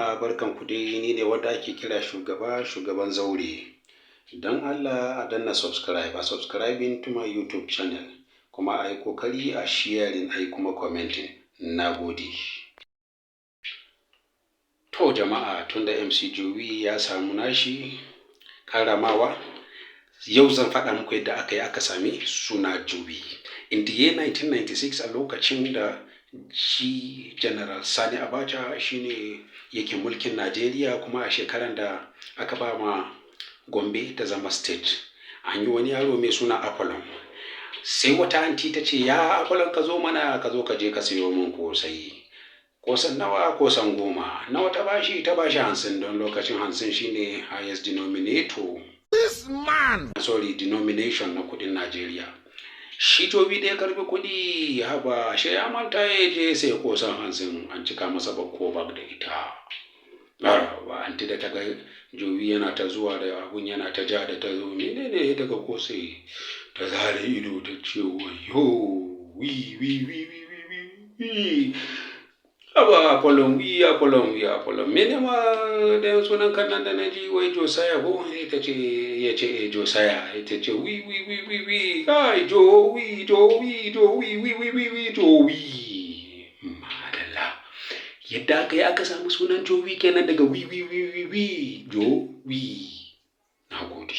jama'a barkanku dai, ni ne wanda ake kira shugaban zaure. Don Allah a danna subscribing to my YouTube channel, kuma a yi ƙoƙari a sharing, a yi kuma commenting. Na gode. To jama'a, tunda MC Joey ya samu nashi karamawa, yau zan faɗa muku yadda aka sami suna Joey. In the year 1996, a lokacin da shi General Sani Abacha shine yake mulkin Najeriya, kuma a shekaran da aka ba ma Gombe ta zama state, an yi wani yaro mai suna Apollon. Sai wata anti ta ce, ya Apollon, ka zo mana, ka zo ka je ka siyo mun kosai. Kosan nawa? Kosan 10. Nawa ta bashi? Ta bashi 50, don lokacin 50 shine highest denominator. Denomination na kudin Najeriya. Shi Joey da ya karbi kudi, haba shi ya manta ya je sai kosan 50 an cika masa bakko bag da ita. Ba anti da ta ga Joey yana ta zuwa da abun yana ta ja da ta zo, menene daga kosai, ta zare ido ta ce wayo wi. Haba Apollon, mene ma da sunan kan nan da na ji wai Josiah ko? Ita ce ya ce Josiah, ita ce wi, ai Joey. Madalla. Yadda aka yi aka samu sunan Joey kenan daga wi, Joey. Na gode.